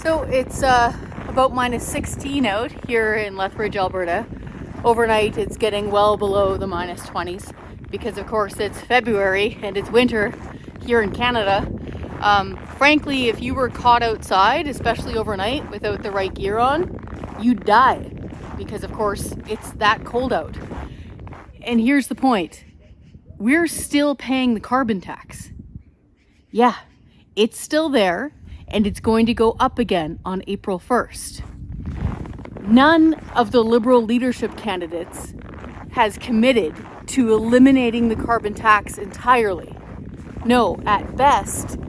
So it's about minus 16 out here in Lethbridge, Alberta. Overnight it's getting well below the minus 20s because of course it's February and it's winter here in Canada. Frankly, if you were caught outside, especially overnight without the right gear on, you'd die because of course it's that cold out. And here's the point. We're still paying the carbon tax. Yeah, it's still there. And it's going to go up again on April 1st. None of the Liberal leadership candidates has committed to eliminating the carbon tax entirely. No, at best,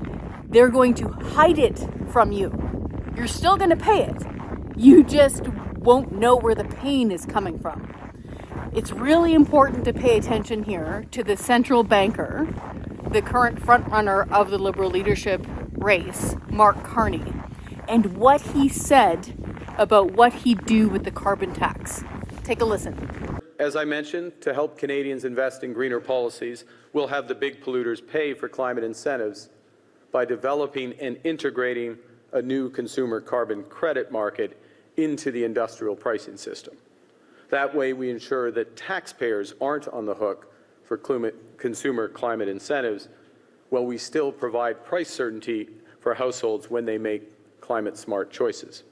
they're going to hide it from you. You're still going to pay it. You just won't know where the pain is coming from. It's really important to pay attention here to the central banker, the current frontrunner of the Liberal leadership race, Mark Carney, and what he said about what he'd do with the carbon tax. Take a listen. As I mentioned, to help Canadians invest in greener policies, we'll have the big polluters pay for climate incentives by developing and integrating a new consumer carbon credit market into the industrial pricing system. That way we ensure that taxpayers aren't on the hook for consumer climate incentives, while we still provide price certainty for households when they make climate-smart choices.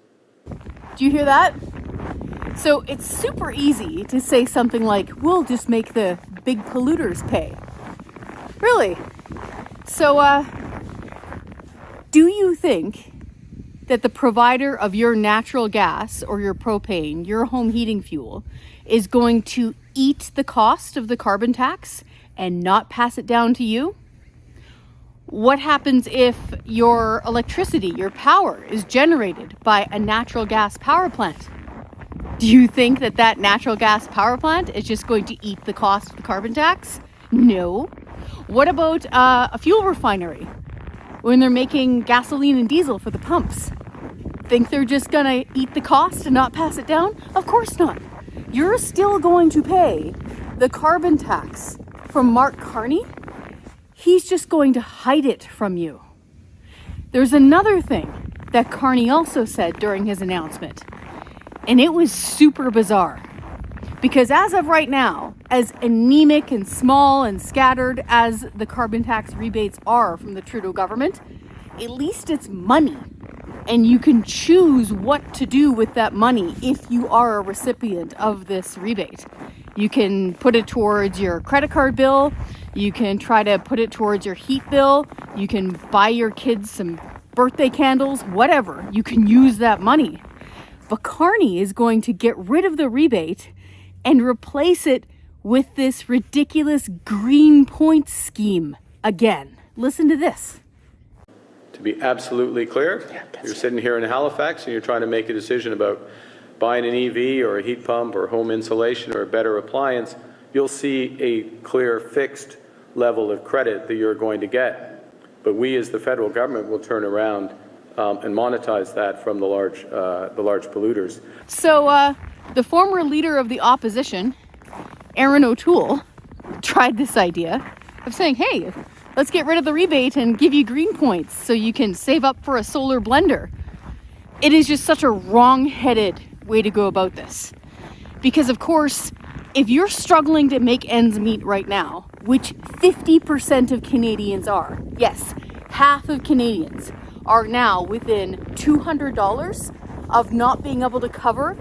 Do you hear that? So it's super easy to say something like, we'll just make the big polluters pay. Really? So, do you think that the provider of your natural gas or your propane, your home heating fuel, is going to eat the cost of the carbon tax and not pass it down to you? What happens if your electricity, your power, is generated by a natural gas power plant? Do you think that that natural gas power plant is just going to eat the cost of the carbon tax? No. What about a fuel refinery when they're making gasoline and diesel for the pumps? Think they're just going to eat the cost and not pass it down? Of course not. You're still going to pay the carbon tax from Mark Carney. He's just going to hide it from you. There's another thing that Carney also said during his announcement, and it was super bizarre. Because as of right now, as anemic and small and scattered as the carbon tax rebates are from the Trudeau government, at least it's money. And you can choose what to do with that money if you are a recipient of this rebate. You can put it towards your credit card bill. You can try to put it towards your heat bill. You can buy your kids some birthday candles, whatever. You can use that money. But Carney is going to get rid of the rebate and replace it with this ridiculous green points scheme again. Listen to this. To be absolutely clear, you're sitting here in Halifax and you're trying to make a decision about buying an EV or a heat pump or home insulation or a better appliance, you'll see a clear fixed level of credit that you're going to get. But we as the federal government will turn around and monetize that from the large polluters. So the former leader of the opposition, Erin O'Toole, tried this idea of saying, hey, let's get rid of the rebate and give you green points so you can save up for a solar blender. It is just such a wrong-headed way to go about this. Because of course, if you're struggling to make ends meet right now, which 50% of Canadians are, yes, half of Canadians are now within $200 of not being able to cover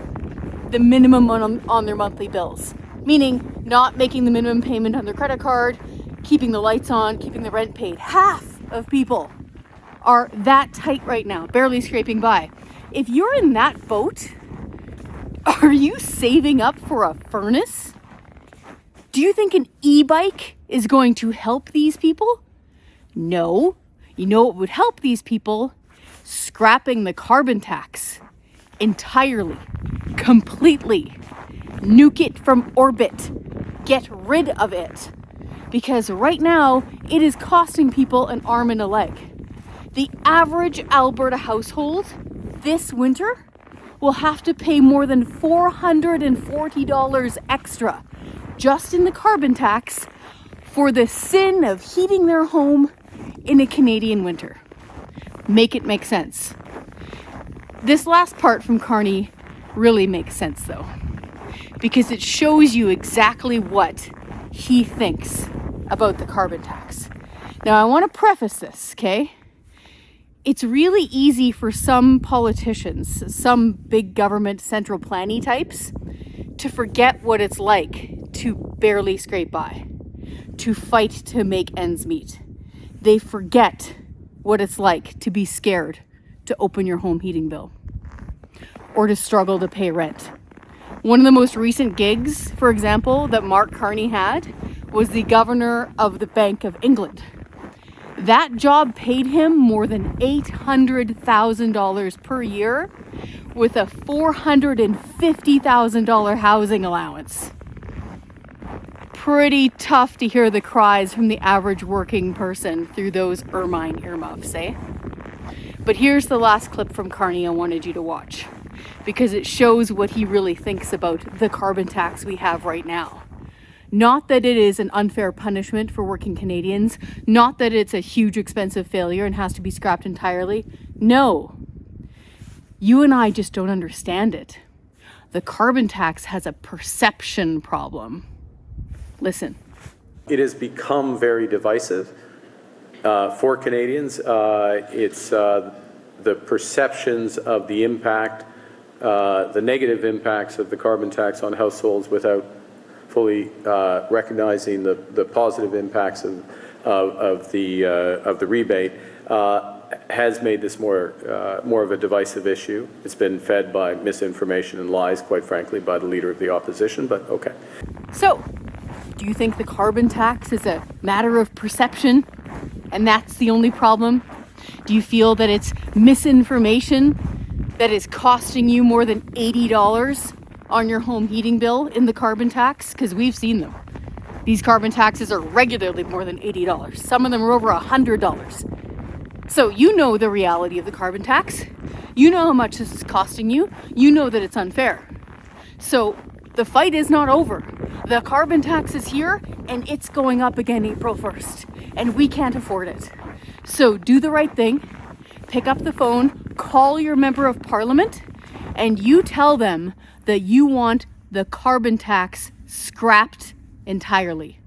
the minimum on their monthly bills. Meaning not making the minimum payment on their credit card, keeping the lights on, keeping the rent paid. Half of people are that tight right now, barely scraping by. If you're in that boat, are you saving up for a furnace? Do you think an e-bike is going to help these people? No. You know what would help these people? Scrapping the carbon tax entirely, completely. Nuke it from orbit. Get rid of it. Because right now, it is costing people an arm and a leg. The average Alberta household this winter will have to pay more than $440 extra just in the carbon tax for the sin of heating their home in a Canadian winter. Make it make sense. This last part from Carney really makes sense though, because it shows you exactly what he thinks about the carbon tax. Now, I want to preface this, okay? It's really easy for some politicians, some big government central planning types, to forget what it's like to barely scrape by, to fight to make ends meet. They forget what it's like to be scared to open your home heating bill or to struggle to pay rent. One of the most recent gigs, for example, that Mark Carney had was the governor of the Bank of England. That job paid him more than $800,000 per year with a $450,000 housing allowance. Pretty tough to hear the cries from the average working person through those ermine earmuffs, eh? But here's the last clip from Carney I wanted you to watch, because it shows what he really thinks about the carbon tax we have right now. Not that it is an unfair punishment for working Canadians, not that it's a huge expensive failure and has to be scrapped entirely. No. You and I just don't understand it. The carbon tax has a perception problem. Listen. It has become very divisive for Canadians. It's the perceptions of the impact, the negative impacts of the carbon tax on households without fully recognizing the positive impacts of the rebate has made this more of a divisive issue. It's been fed by misinformation and lies, quite frankly, by the Leader of the Opposition, but okay. So, do you think the carbon tax is a matter of perception and that's the only problem? Do you feel that it's misinformation that is costing you more than $80 on your home heating bill in the carbon tax? Because we've seen them. These carbon taxes are regularly more than $80. Some of them are over $100. So you know the reality of the carbon tax. You know how much this is costing you. You know that it's unfair. So the fight is not over. The carbon tax is here and it's going up again April 1st. And we can't afford it. So do the right thing. Pick up the phone, call your member of parliament, and you tell them that you want the carbon tax scrapped entirely.